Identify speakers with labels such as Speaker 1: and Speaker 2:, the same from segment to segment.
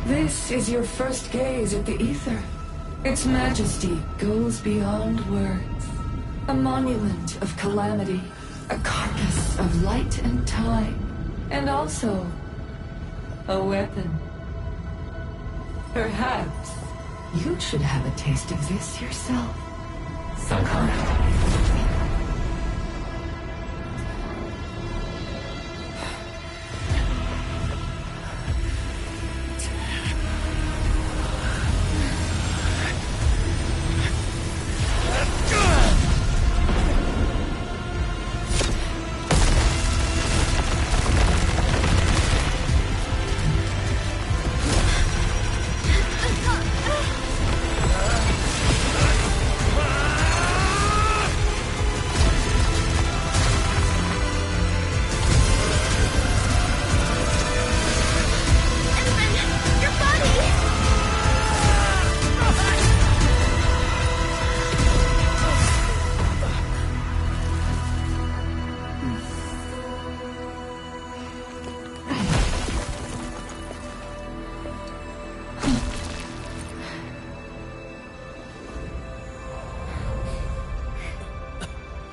Speaker 1: This is your first gaze at the Ether. Its majesty goes beyond words. A monument of calamity, a carcass of light and time, and also a weapon. Perhaps you should have a taste of this yourself, Sakana.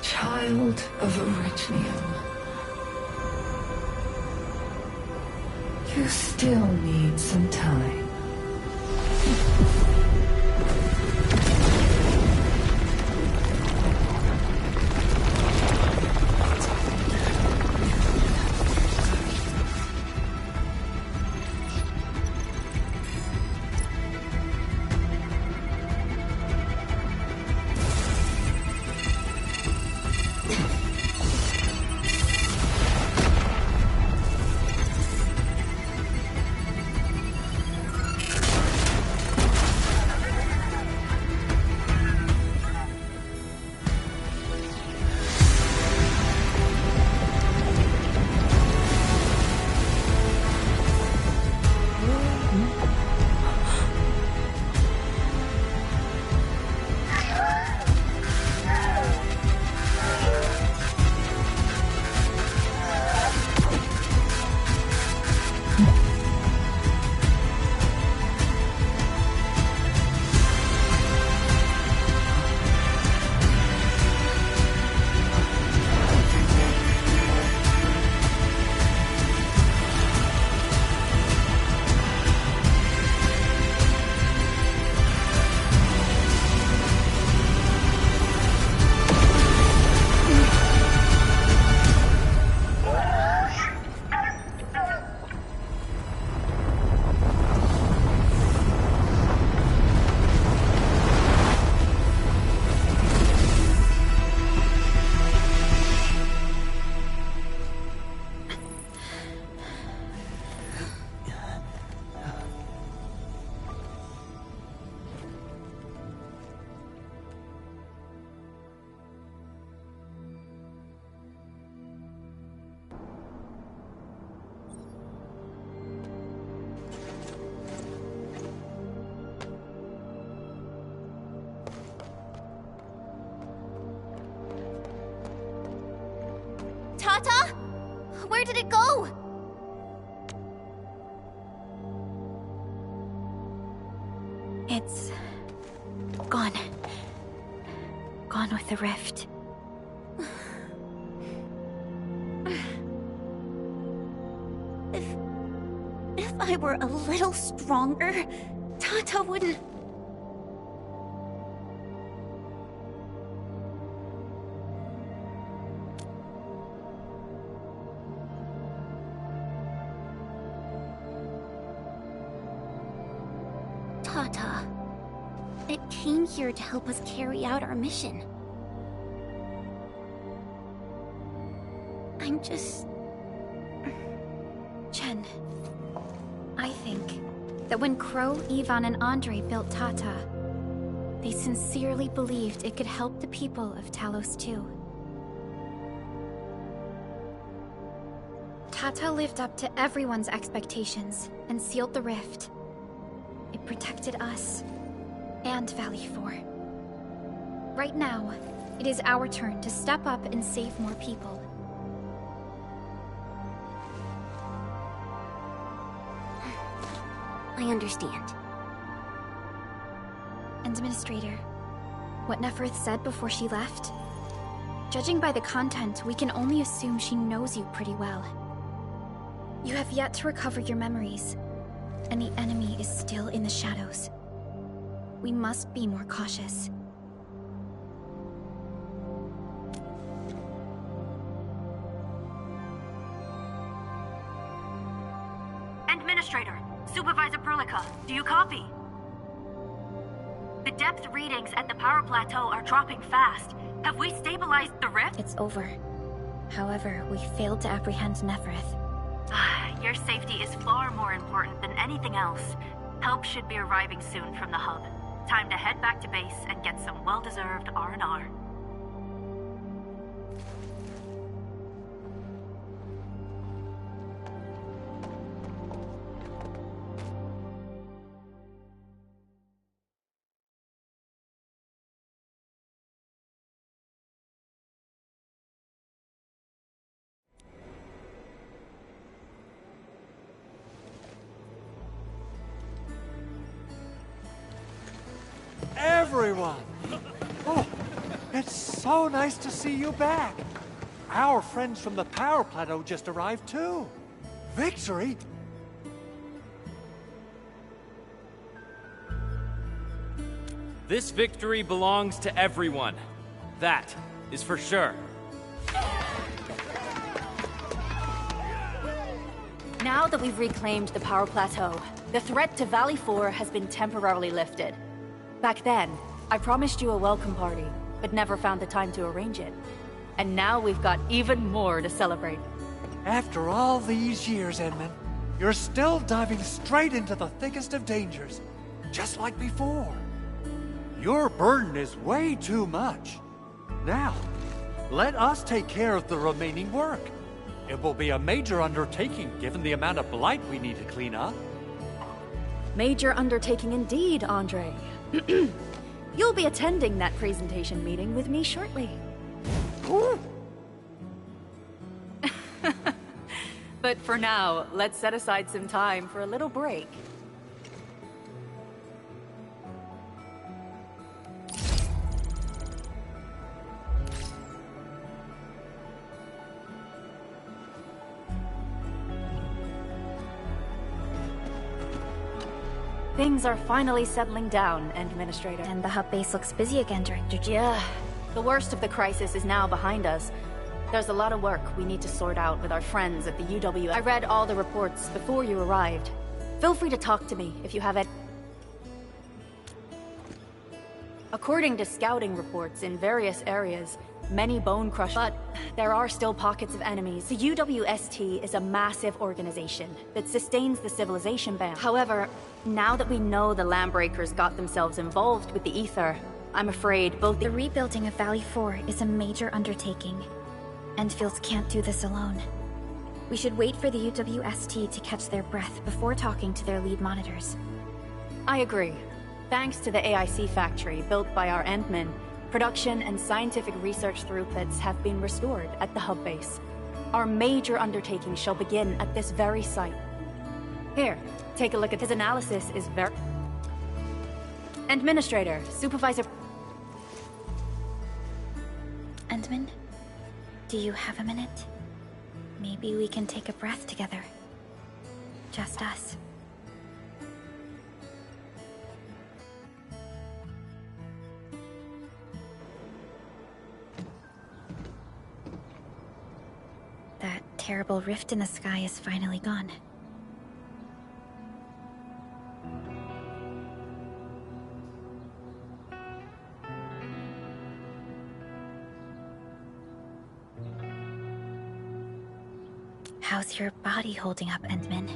Speaker 1: Child of Erythnium. You still need some time.
Speaker 2: Tata? Where did it go? It's gone. Gone with the rift. If I were a little stronger, Tata wouldn't... Tata. It came here to help us carry out our mission. I'm just...
Speaker 3: Chen, I think that when Crow, Ivan, and Andre built Tata, they sincerely believed it could help the people of Talos too. Tata lived up to everyone's expectations and sealed the rift. It protected us and Valley 4. Right now, it is our turn to step up and save more people.
Speaker 2: I understand.
Speaker 3: Administrator, what Neferth said before she left? Judging by the content, we can only assume she knows you pretty well. You have yet to recover your memories, and the enemy is still in the shadows. We must be more cautious.
Speaker 4: Administrator, Supervisor Perlica, do you copy? The depth readings at the power plateau are dropping fast. Have we stabilized the rift?
Speaker 3: It's over. However, we failed to apprehend Neferth.
Speaker 4: Your safety is far more important than anything else. Help should be arriving soon from the hub. Time to head back to base and get some well-deserved R&R.
Speaker 5: Everyone! Oh, it's so nice to see you back. Our friends from the power plateau just arrived too. Victory?
Speaker 6: This victory belongs to everyone. That is for sure.
Speaker 7: Now that we've reclaimed the power plateau, the threat to Valley 4 has been temporarily lifted. Back then, I promised you a welcome party, but never found the time to arrange it. And now we've got even more to celebrate.
Speaker 5: After all these years, Edmund, you're still diving straight into the thickest of dangers, just like before. Your burden is way too much. Now, let us take care of the remaining work. It will be a major undertaking given the amount of blight we need to clean up.
Speaker 7: Major undertaking indeed, Andre. You'll be attending that presentation meeting with me shortly. But for now, let's set aside some time for a little break. Things are finally settling down, Administrator.
Speaker 3: And the hub base looks busy again, Director G.
Speaker 7: Yeah, the worst of the crisis is now behind us. There's a lot of work we need to sort out with our friends at the UW. I read all the reports before you arrived. Feel free to talk to me if you have it. According to scouting reports in various areas, many bone crushers, but there are still pockets of enemies. The UWST is a massive organization that sustains the civilization band. However, now that we know the Lambreakers got themselves involved with the Ether, I'm afraid both
Speaker 3: The rebuilding of Valley 4 is a major undertaking. Endfields can't do this alone. We should wait for the UWST to catch their breath before talking to their lead monitors.
Speaker 7: I agree. Thanks to the AIC factory built by our Endmen, production and scientific research throughputs have been restored at the hub base. Our major undertaking shall begin at this very site. Here, take a look at his analysis is very... Administrator, Supervisor...
Speaker 3: Endman, do you have a minute? Maybe we can take a breath together. Just us. That terrible rift in the sky is finally gone. How's your body holding up, Endman?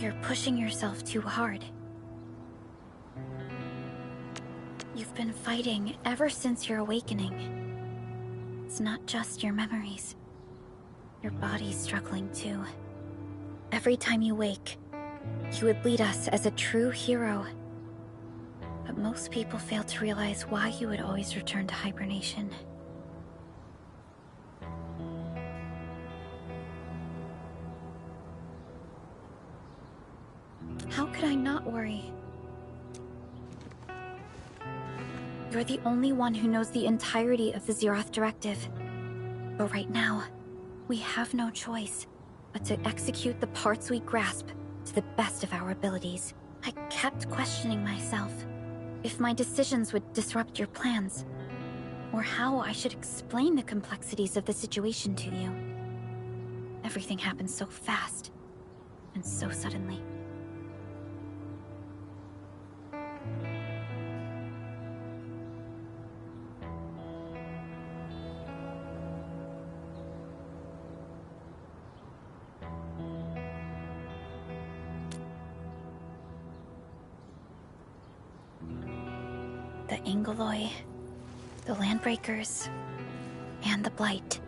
Speaker 3: You're pushing yourself too hard. You've been fighting ever since your awakening. It's not just your memories. Your body's struggling too. Every time you wake, you would lead us as a true hero. But most people fail to realize why you would always return to hibernation. How could I not worry? You're the only one who knows the entirety of the Zeroth Directive. But right now, we have no choice but to execute the parts we grasp to the best of our abilities. I kept questioning myself if my decisions would disrupt your plans, or how I should explain the complexities of the situation to you. Everything happened so fast, and so suddenly. The Angoloi, the Landbreakers, and the Blight.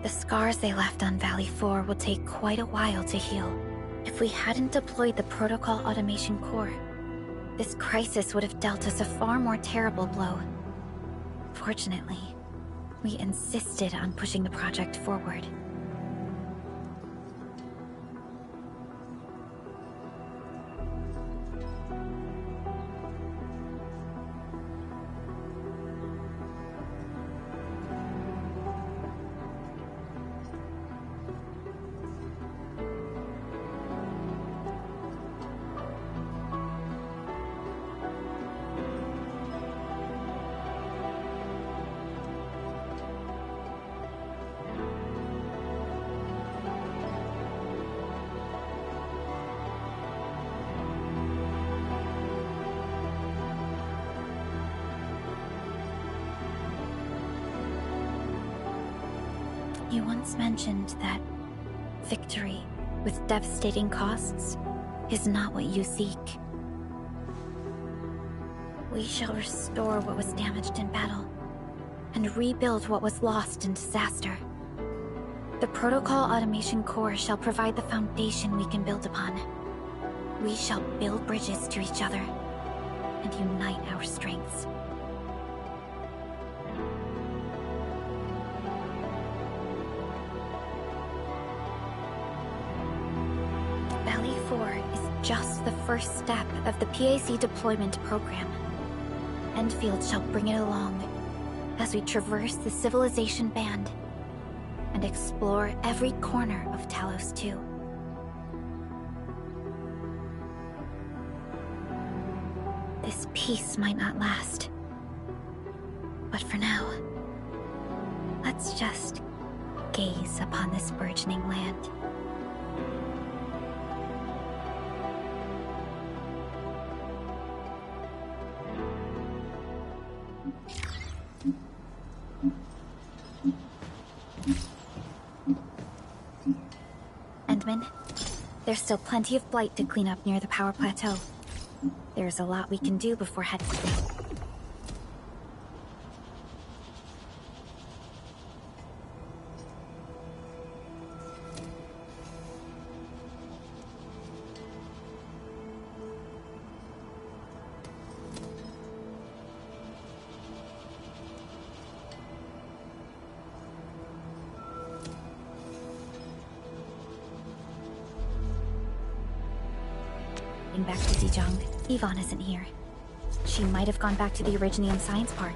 Speaker 3: The scars they left on Valley 4 will take quite a while to heal. If we hadn't deployed the Protocol Automation Core, this crisis would have dealt us a far more terrible blow. Fortunately, we insisted on pushing the project forward. You once mentioned that victory, with devastating costs, is not what you seek. We shall restore what was damaged in battle, and rebuild what was lost in disaster. The Protocol Automation Core shall provide the foundation we can build upon. We shall build bridges to each other, and unite our strengths. Valley 4 is just the first step of the PAC deployment program. Enfield shall bring it along as we traverse the Civilization Band and explore every corner of Talos 2. This peace might not last, but for now, let's just gaze upon this burgeoning land. Endman, there's still plenty of blight to clean up near the power plateau. There's a lot we can do before heading. Back to Zhejiang. Yvonne isn't here. She might have gone back to the Originium Science Park.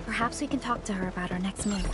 Speaker 3: Perhaps we can talk to her about our next move.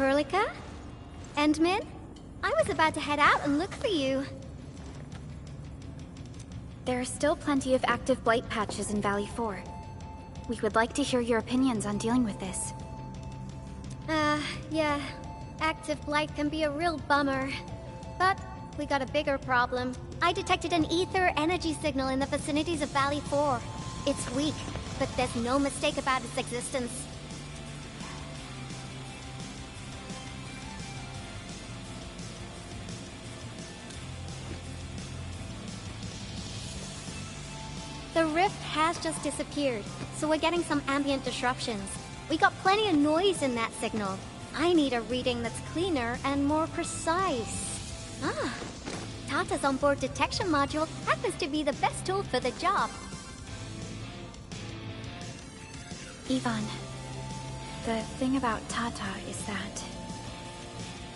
Speaker 8: Perlica? Endman? I was about to head out and look for you.
Speaker 3: There are still plenty of active blight patches in Valley 4. We would like to hear your opinions on dealing with this.
Speaker 8: Yeah. Active blight can be a real bummer. But we got a bigger problem. I detected an ether energy signal in the vicinities of Valley 4. It's weak, but there's no mistake about its existence. The rift has just disappeared, so we're getting some ambient disruptions. We got plenty of noise in that signal. I need a reading that's cleaner and more precise. Tata's onboard detection module happens to be the best tool for the job.
Speaker 3: Yvonne, the thing about Tata is that...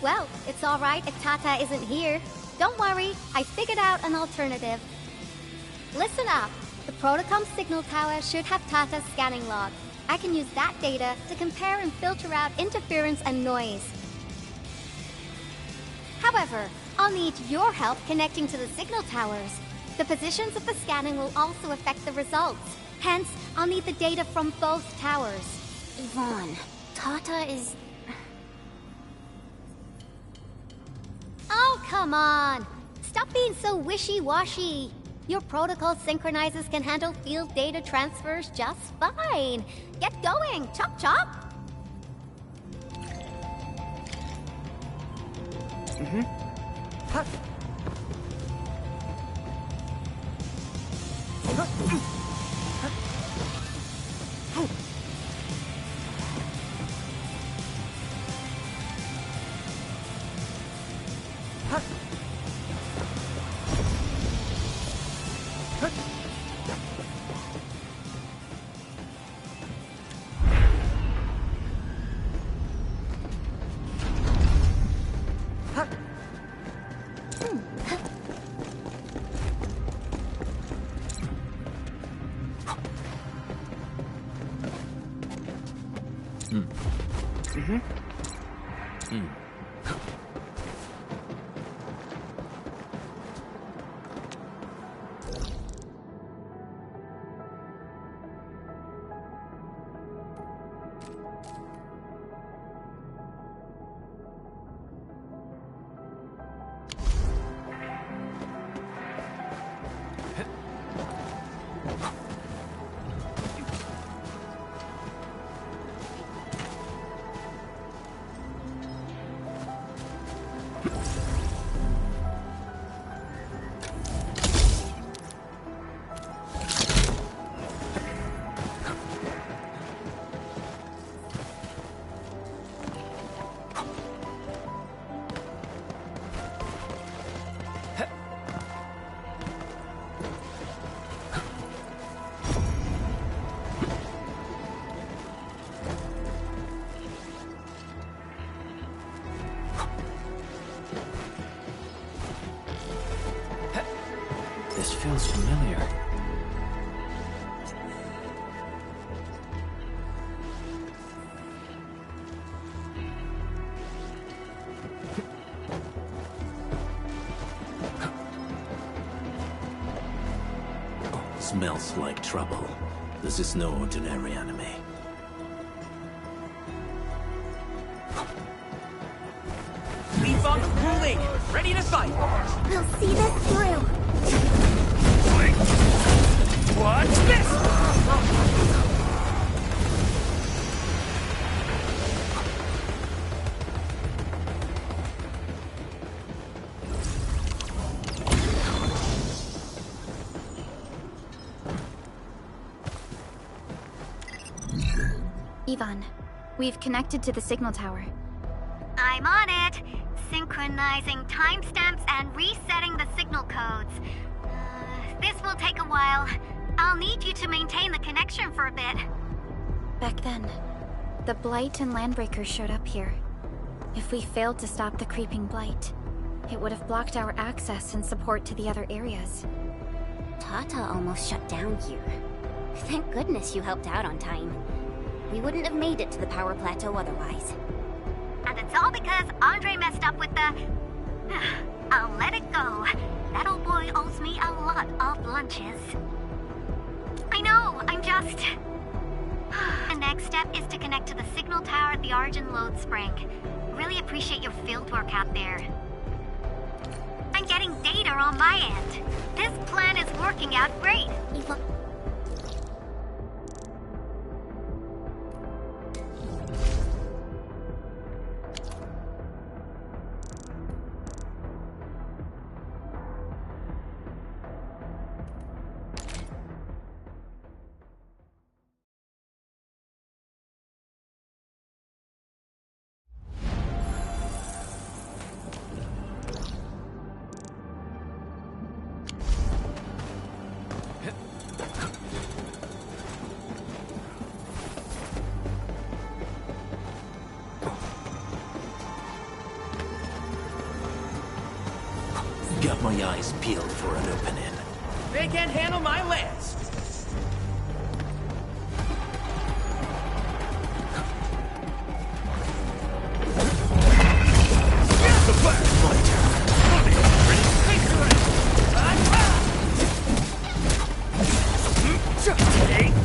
Speaker 8: Well, it's alright if Tata isn't here. Don't worry, I figured out an alternative. Listen up. The Protocom signal tower should have Tata's scanning log. I can use that data to compare and filter out interference and noise. However, I'll need your help connecting to the signal towers. The positions of the scanning will also affect the results. Hence, I'll need the data from both towers.
Speaker 2: Yvonne, Tata is...
Speaker 8: Oh, come on! Stop being so wishy-washy. Your protocol synchronizers can handle field data transfers just fine. Get going, chop chop!
Speaker 9: This feels familiar.
Speaker 10: Smells like trouble. This is no ordinary enemy.
Speaker 11: Lifang ruling! Ready to fight!
Speaker 8: We'll see this through.
Speaker 11: What's this?
Speaker 3: Ivan, we've connected to the signal tower.
Speaker 2: I'm on it. Synchronizing timestamps and resetting the signal codes. This will take a while. I'll need you to maintain the connection for a bit.
Speaker 3: Back then, the Blight and Landbreakers showed up here. If we failed to stop the creeping Blight, it would have blocked our access and support to the other areas.
Speaker 12: Tata almost shut down here. Thank goodness you helped out on time. We wouldn't have made it to the power plateau otherwise.
Speaker 2: And it's all because Andre messed up with the... I'll let it go. That old boy owes me a lot of lunches. I know, I'm just... The next step is to connect to the signal tower at the Argent Load Spring. Really appreciate your fieldwork out there. I'm getting data on my end. This plan is working out great.
Speaker 10: Got my eyes peeled for an opening.
Speaker 11: They can't handle my lance!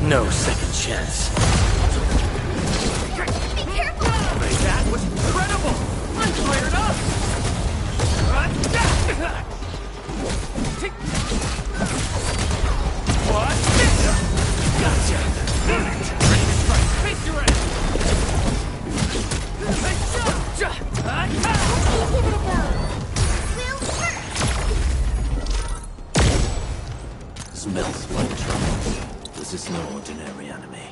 Speaker 10: No second chance.
Speaker 8: Be careful!
Speaker 11: That was incredible! I'm fired up! What? Gotcha! Ready to strike! Face your ass!
Speaker 8: Give it a go. We'll first.
Speaker 10: Smells like trouble. This is no ordinary enemy.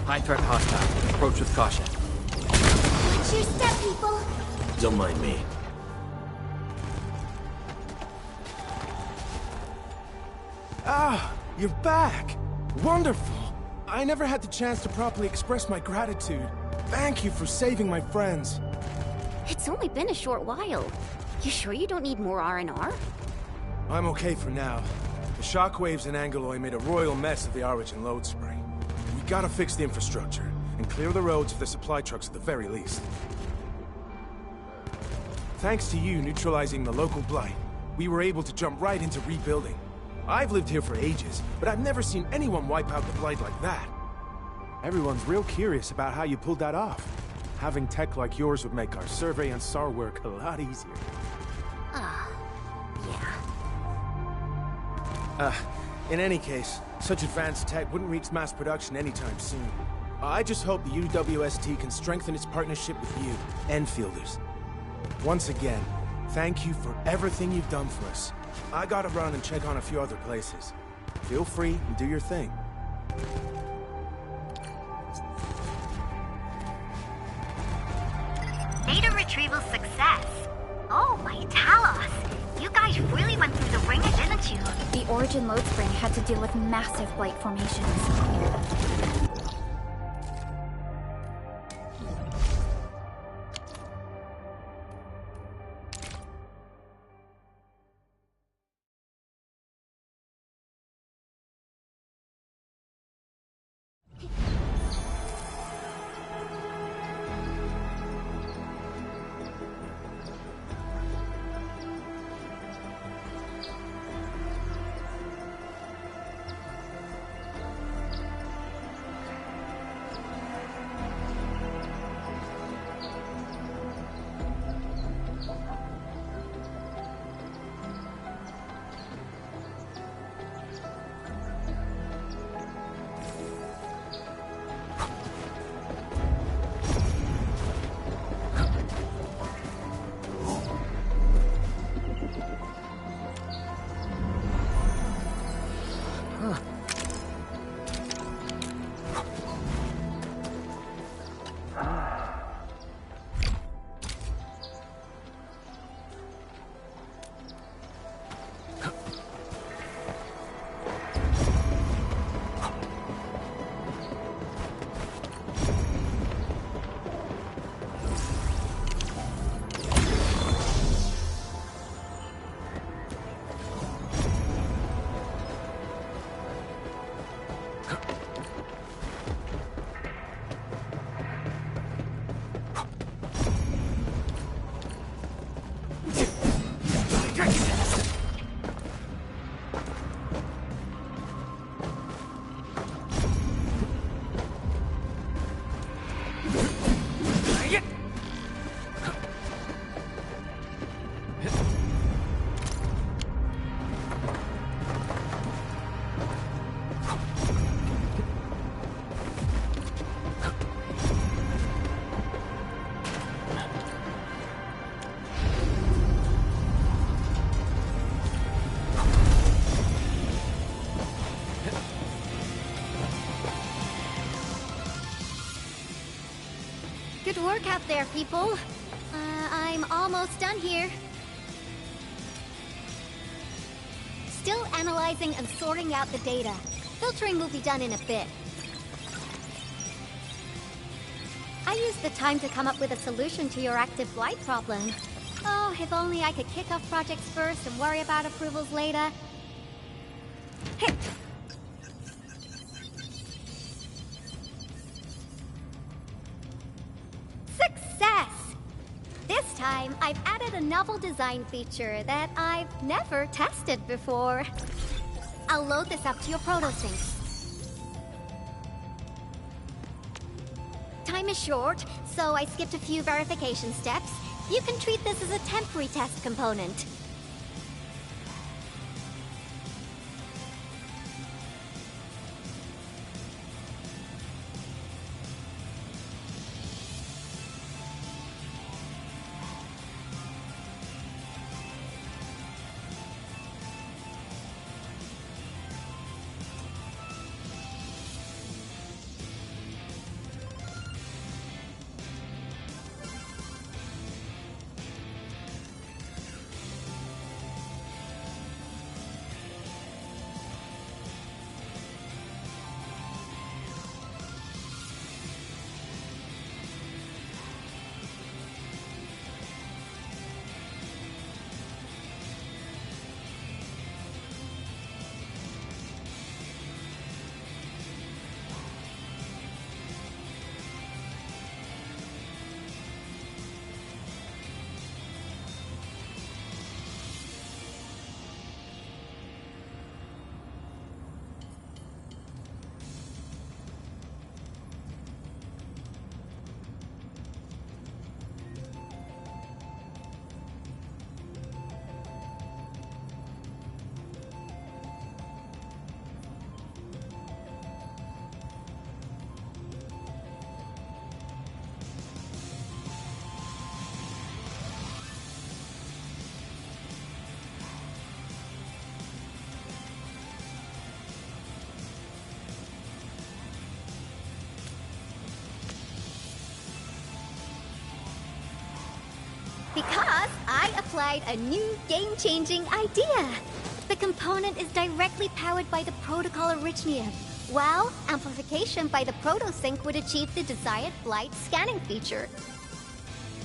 Speaker 9: High threat hostile. Approach with caution.
Speaker 12: Watch your step, people!
Speaker 10: Don't mind me.
Speaker 13: Ah, you're back! Wonderful! I never had the chance to properly express my gratitude. Thank you for saving my friends.
Speaker 12: It's only been a short while. You sure you don't need more R&R?
Speaker 13: I'm okay for now. The shockwaves in Angeloy made a royal mess of the Origin load spring. We gotta fix the infrastructure, and clear the roads for the supply trucks at the very least. Thanks to you neutralizing the local blight, we were able to jump right into rebuilding. I've lived here for ages, but I've never seen anyone wipe out the blight like that. Everyone's real curious about how you pulled that off. Having tech like yours would make our survey and SAR work a lot easier.
Speaker 12: Yeah.
Speaker 13: In any case, such advanced tech wouldn't reach mass production anytime soon. I just hope the UWST can strengthen its partnership with you, Enfielders. Once again, thank you for everything you've done for us. I gotta run and check on a few other places. Feel free and do your thing.
Speaker 2: Data retrieval success. Oh, my Talos. You guys really went through the ringer, didn't you?
Speaker 3: The Origin load spring had to deal with massive blight formations.
Speaker 8: Good work out there, people. I'm almost done here. Still analyzing and sorting out the data. Filtering will be done in a bit. I used the time to come up with a solution to your active blight problem. Oh, if only I could kick off projects first and worry about approvals later. Hey. Success! This time, I've added a novel design feature that I've never tested before. I'll load this up to your protosync. Time is short, so I skipped a few verification steps. You can treat this as a temporary test component. Because I applied a new game-changing idea. The component is directly powered by the protocol Originium, while amplification by the protosync would achieve the desired blight scanning feature.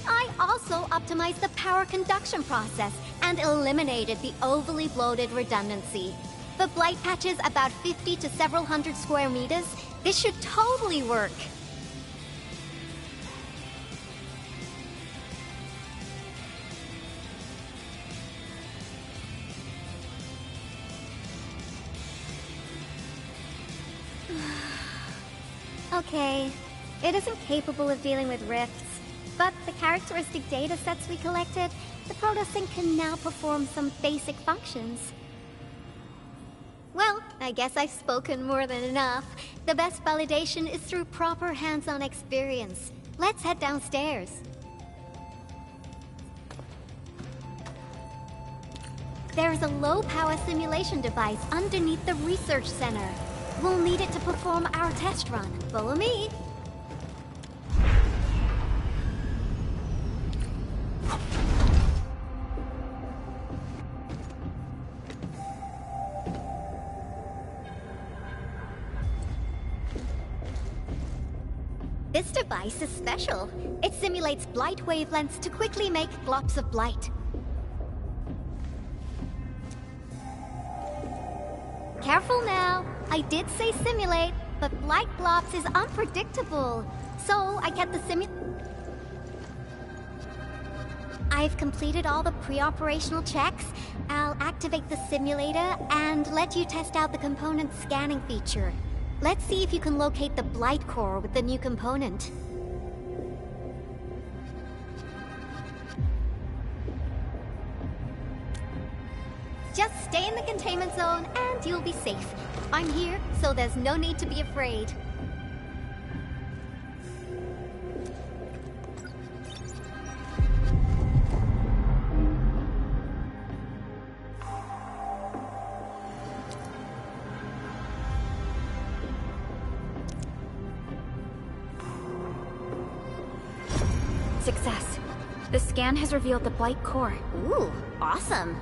Speaker 8: I also optimized the power conduction process and eliminated the overly bloated redundancy. For blight patches about 50 to several hundred square meters, this should totally work. Okay, it isn't capable of dealing with rifts, but the characteristic data sets we collected, the protosync can now perform some basic functions. Well, I guess I've spoken more than enough. The best validation is through proper hands-on experience. Let's head downstairs. There's a low-power simulation device underneath the research center. We'll need it to perform our test run. Follow me. This device is special. It simulates blight wavelengths to quickly make globs of blight. Careful now. I did say simulate, but blight globs is unpredictable. So I kept the I've completed all the pre-operational checks. I'll activate the simulator and let you test out the component scanning feature. Let's see if you can locate the blight core with the new component. Just stay in the containment zone and you'll be safe. I'm here, so there's no need to be afraid.
Speaker 3: Success. The scan has revealed the Blight core.
Speaker 12: Ooh, awesome.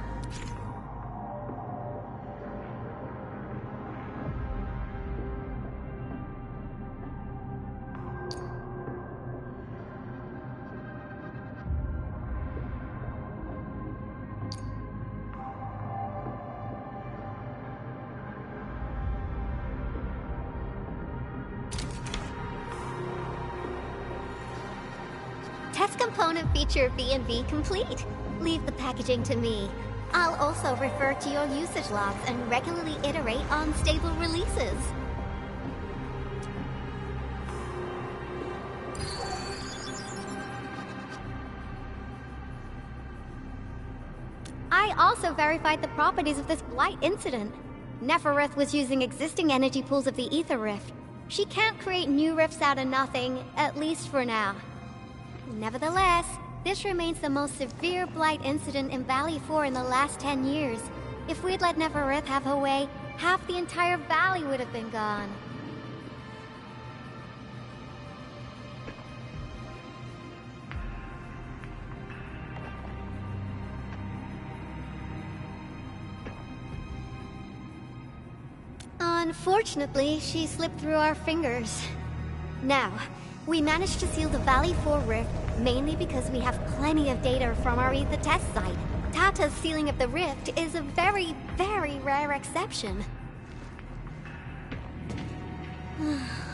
Speaker 8: Test component feature B&B complete. Leave the packaging to me. I'll also refer to your usage logs and regularly iterate on stable releases. I also verified the properties of this Blight incident. Nefereth was using existing energy pools of the Aether Rift. She can't create new rifts out of nothing, at least for now. Nevertheless, this remains the most severe Blight incident in Valley 4 in the last 10 years. If we'd let Nefereth have her way, half the entire valley would have been gone. Unfortunately, she slipped through our fingers. Now, we managed to seal the Valley 4 rift, mainly because we have plenty of data from our Aether test site. Tata's sealing of the rift is a very, very rare exception.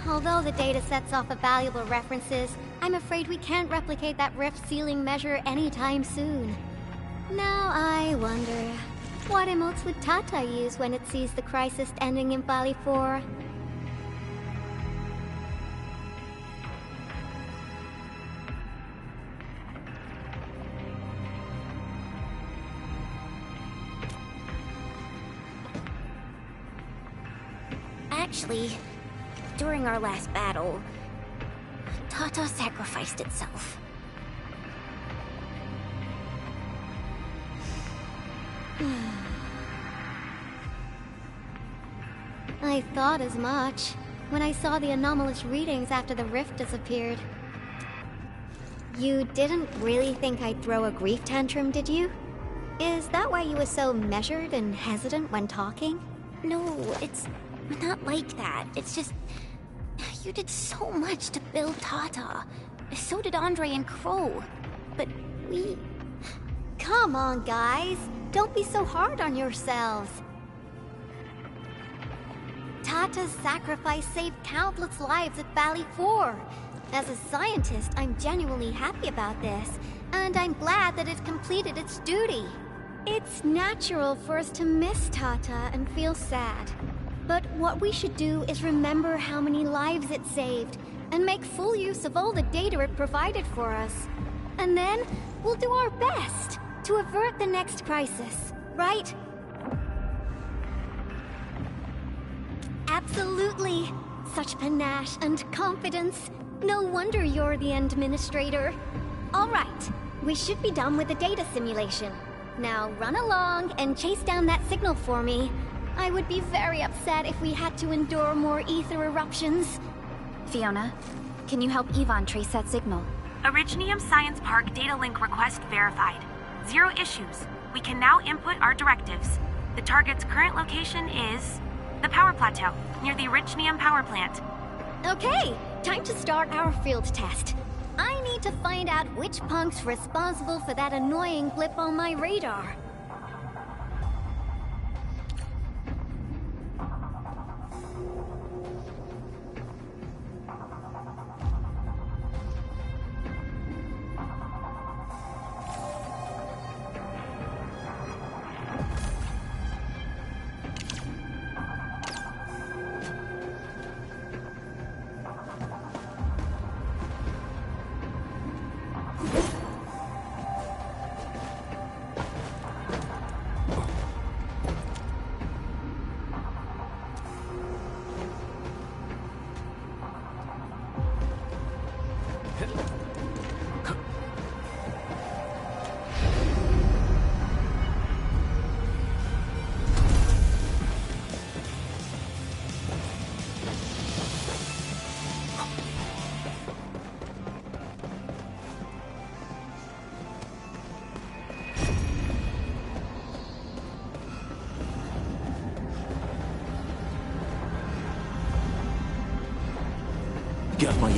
Speaker 8: Although the data sets offer valuable references, I'm afraid we can't replicate that rift sealing measure anytime soon. Now I wonder, what emotes would Tata use when it sees the crisis ending in Valley 4?
Speaker 12: Actually, during our last battle, Tata sacrificed itself.
Speaker 8: I thought as much when I saw the anomalous readings after the rift disappeared. You didn't really think I'd throw a grief tantrum, did you? Is that why you were so measured and hesitant when talking?
Speaker 12: No, it's not like that. It's just... you did so much to build Tata. So did Andre and Crow. But we...
Speaker 8: Come on, guys. Don't be so hard on yourselves. Tata's sacrifice saved countless lives at Valley 4. As a scientist, I'm genuinely happy about this, and I'm glad that it completed its duty. It's natural for us to miss Tata and feel sad. But what we should do is remember how many lives it saved, and make full use of all the data it provided for us. And then, we'll do our best to avert the next crisis, right? Absolutely. Such panache and confidence. No wonder you're the administrator. All right, we should be done with the data simulation. Now run along and chase down that signal for me. I would be very upset if we had to endure more Aether eruptions.
Speaker 3: Fiona, can you help Yvonne trace that signal?
Speaker 4: Originium Science Park data link request verified. 0 issues. We can now input our directives. The target's current location is the power plateau, near the Originium power plant.
Speaker 8: Okay, time to start our field test. I need to find out which punk's responsible for that annoying blip on my radar.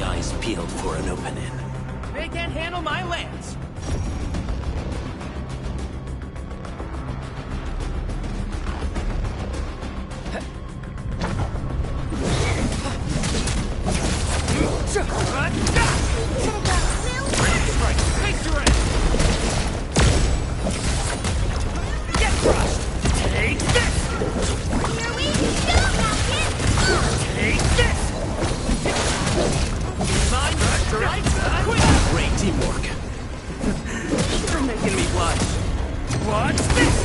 Speaker 10: my eyes peeled for an opening.
Speaker 9: They can't handle my lance!
Speaker 11: Get crushed! Take this!
Speaker 12: Here we go, Falcon!
Speaker 11: Take this!
Speaker 9: Mine, right?
Speaker 10: Great teamwork.
Speaker 9: You're making me blush.
Speaker 11: Watch this!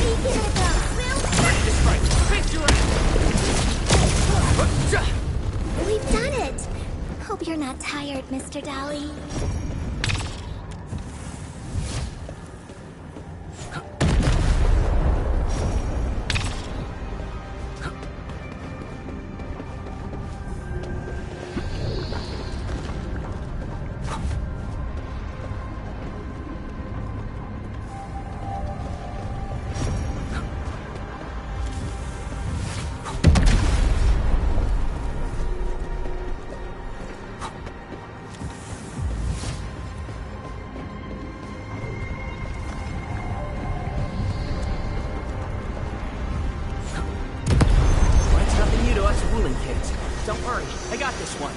Speaker 9: Ready to strike. Face your ass!
Speaker 12: We've done it! Hope you're not tired, Mr. Dolly.
Speaker 9: Don't worry, I got this one.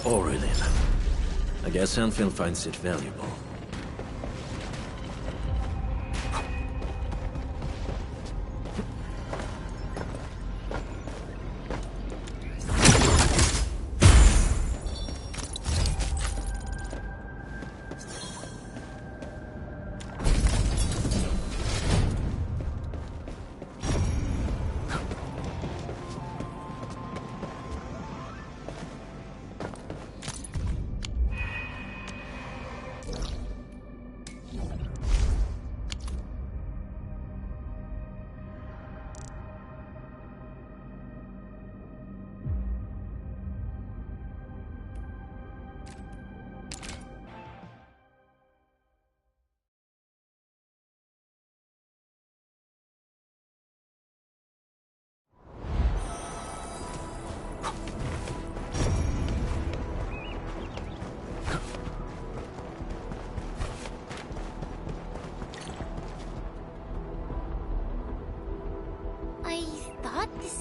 Speaker 10: Aurelin. I guess Anfield finds it valuable.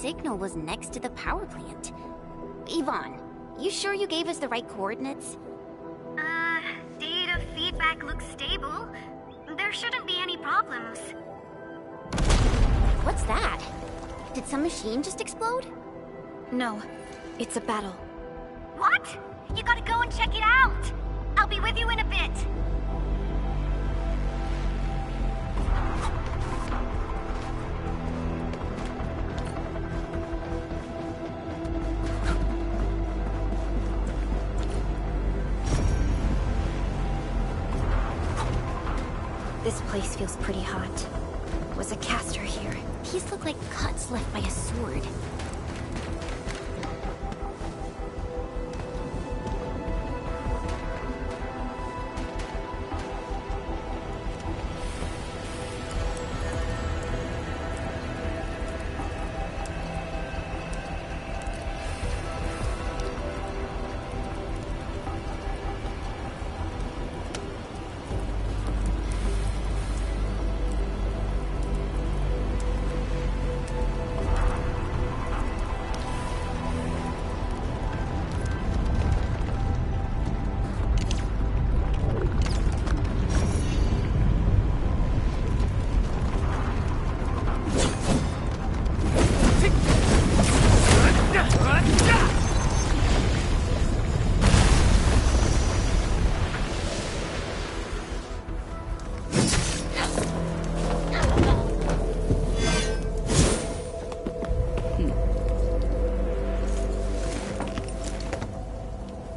Speaker 12: Signal was next to the power plant. Yvonne, you sure you gave us the right coordinates?
Speaker 2: Data feedback looks stable. There shouldn't be any problems.
Speaker 12: What's that? Did some machine just explode?
Speaker 3: No, it's a battle.
Speaker 2: What? You gotta go and check it out! I'll be with you in a bit.
Speaker 3: This place feels pretty hot. Was a caster here?
Speaker 12: These look like cuts left by a sword.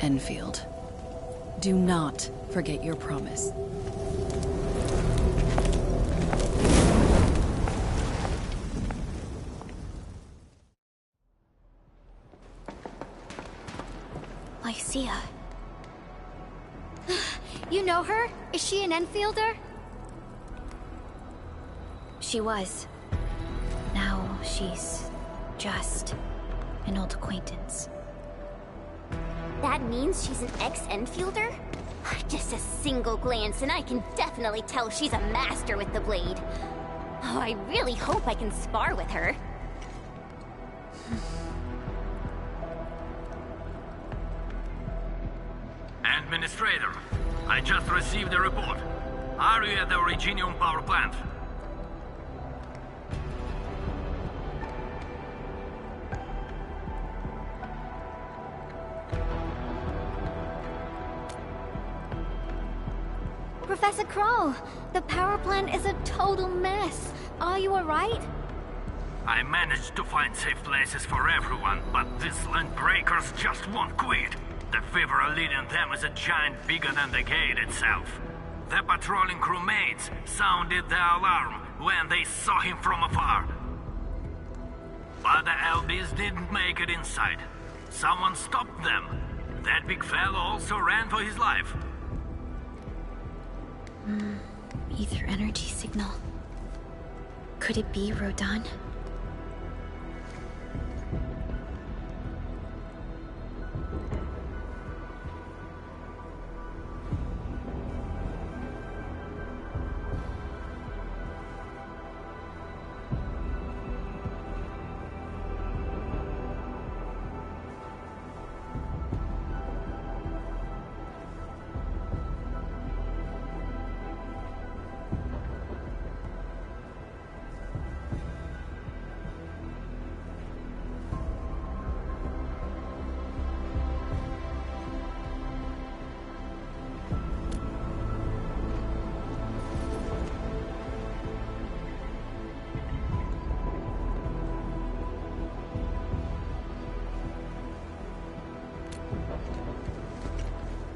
Speaker 14: Enfield, do not forget your promise.
Speaker 12: Lycia. You know her? Is she an Enfielder?
Speaker 3: She was. Now she's just an old acquaintance.
Speaker 12: That means she's an ex-Enfielder? Just a single glance and I can definitely tell she's a master with the blade. Oh, I really hope I can spar with her.
Speaker 11: Administrator, I just received a report. Are you at the Originium power plant?
Speaker 12: Professor Crow, the power plant is a total mess. Are you alright?
Speaker 11: I managed to find safe places for everyone, but these land breakers just won't quit. The fever leading them is a giant bigger than the gate itself. The patrolling crewmates sounded the alarm when they saw him from afar. But the LBs didn't make it inside. Someone stopped them. That big fellow also ran for his life.
Speaker 3: Ether energy signal. Could it be Rodin?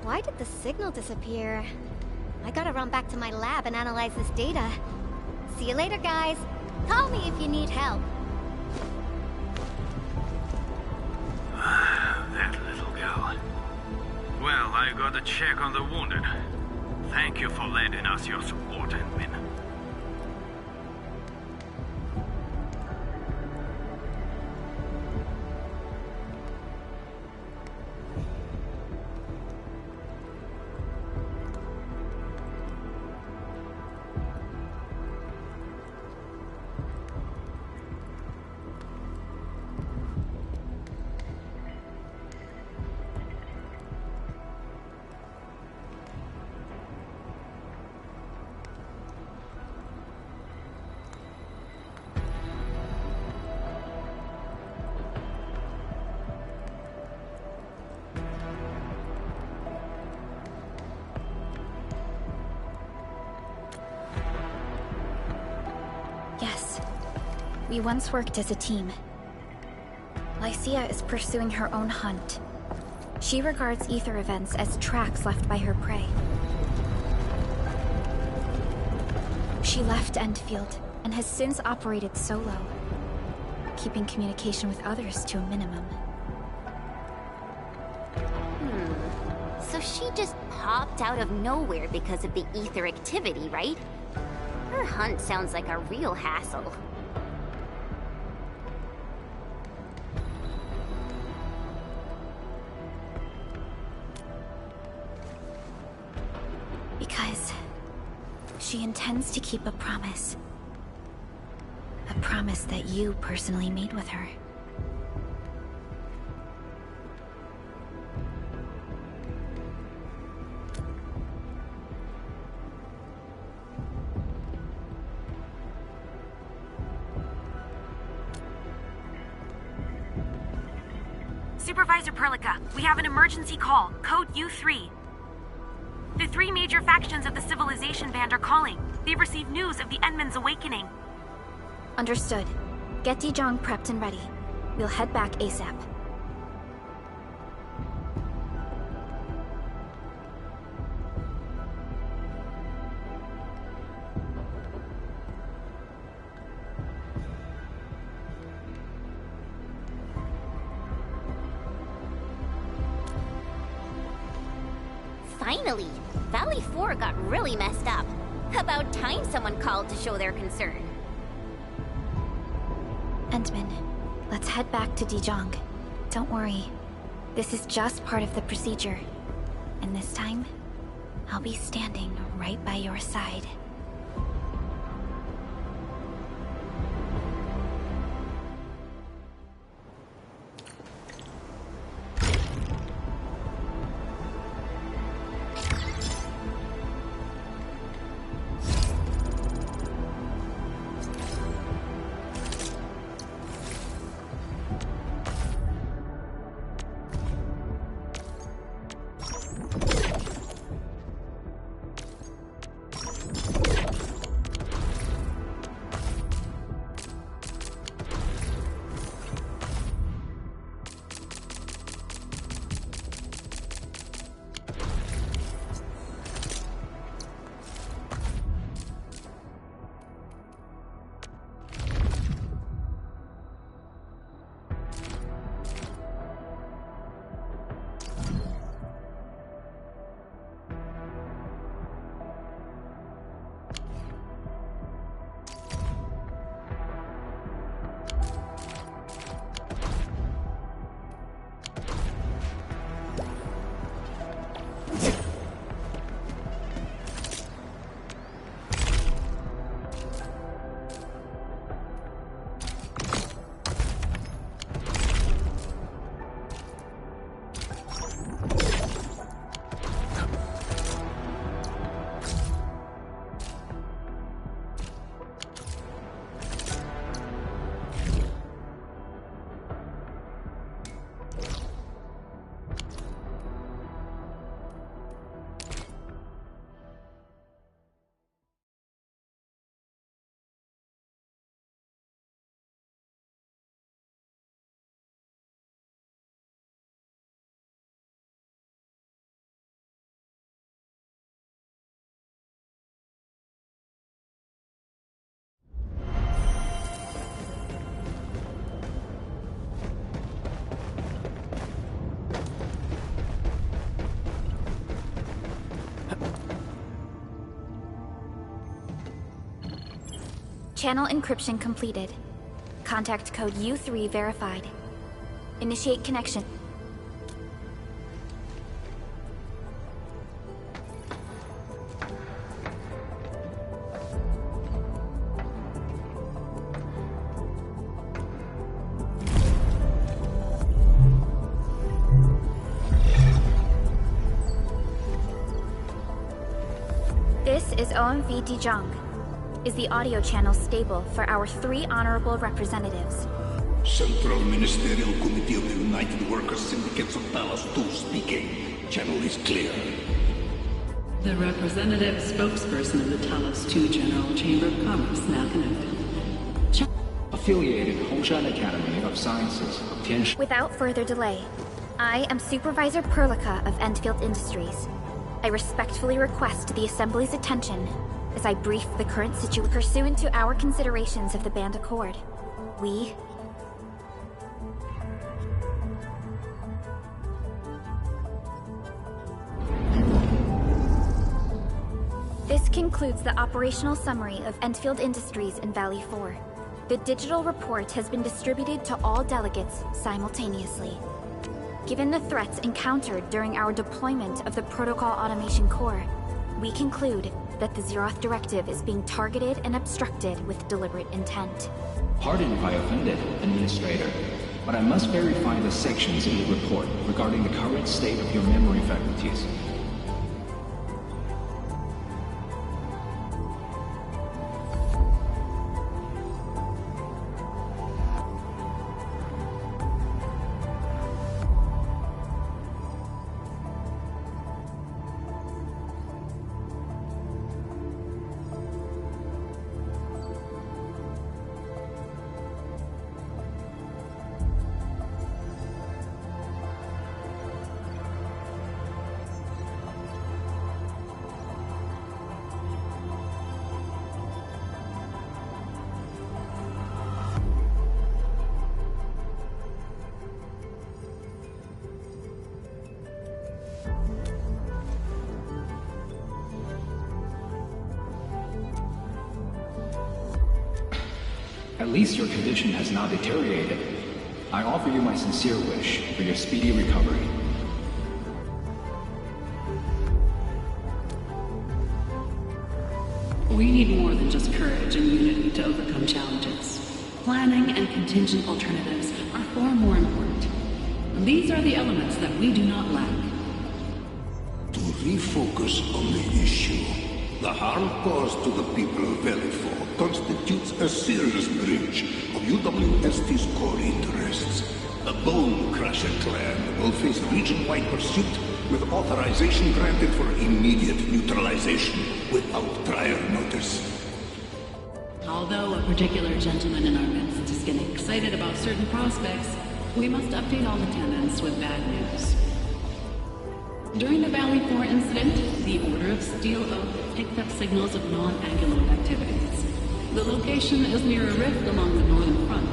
Speaker 8: Why did the signal disappear? I gotta run back to my lab and analyze this data. See you later, guys. Call me if you need help.
Speaker 11: That little girl. Well, I gotta check on the wounded. Thank you for lending us your support, Edwin.
Speaker 3: Yes. We once worked as a team. Lycia is pursuing her own hunt. She regards ether events as tracks left by her prey. She left Enfield and has since operated solo, keeping communication with others to a minimum.
Speaker 12: So she just popped out of nowhere because of the ether activity, right? Her hunt sounds like a real hassle.
Speaker 3: Because she intends to keep a promise. A promise that you personally made with her.
Speaker 4: Supervisor Perlica, we have an emergency call, code U3. The three major factions of the Civilization Band are calling. They've received news of the Enman's awakening.
Speaker 3: Understood. Get Dijong prepped and ready. We'll head back ASAP.
Speaker 12: Finally! Valley 4 got really messed up. About time someone called to show their concern.
Speaker 3: Entman, let's head back to Dijong. Don't worry. This is just part of the procedure. And this time, I'll be standing right by your side. Channel encryption completed. Contact code U3 verified. Initiate connection. This is OMV Dijong. Is the audio channel stable for our 3 honorable representatives?
Speaker 15: Central Ministerial Committee of the United Workers Syndicates of Talos 2 speaking. Channel is clear.
Speaker 16: The representative spokesperson of the Talos 2 General Chamber of Commerce now connected.
Speaker 17: Affiliated Hongshan Academy of Sciences of Tianshan.
Speaker 3: Without further delay, I am Supervisor Perlica of Enfield Industries. I respectfully request the Assembly's attention as I brief the current situation. Pursuant to our considerations of the Band Accord, we... This concludes the operational summary of Enfield Industries in Valley 4. The digital report has been distributed to all delegates simultaneously. Given the threats encountered during our deployment of the Protocol Automation Core, we conclude that the Zeroth Directive is being targeted and obstructed with deliberate intent.
Speaker 17: Pardon if I offended, Administrator, but I must verify the sections in the report regarding the current state of your memory faculties. At least your condition has not deteriorated. I offer you my sincere wish for your speedy recovery.
Speaker 16: We need more than just courage and unity to overcome challenges. Planning and contingent alternatives are far more important. These are the elements that we do not lack.
Speaker 15: To refocus on the issue, the harm caused to the people of Valley 4 constitutes a serious breach of UWST's core interests. The Bone Crusher clan will face region-wide pursuit with authorization granted for immediate neutralization without prior notice.
Speaker 16: Although a particular gentleman in our midst is getting excited about certain prospects, we must update all attendants with bad news. During the Valley 4 incident, the Order of Steel Oak picked up signals of non-Anguloid activities. The location is near a rift along the northern front.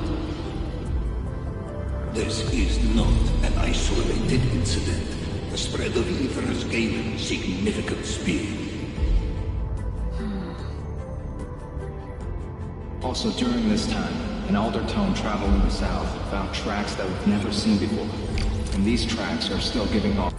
Speaker 15: This is not an isolated incident. The spread of ether has gained significant speed.
Speaker 17: Also, during this time, an Aldertone traveling the south found tracks that we've never seen before. And these tracks are still giving off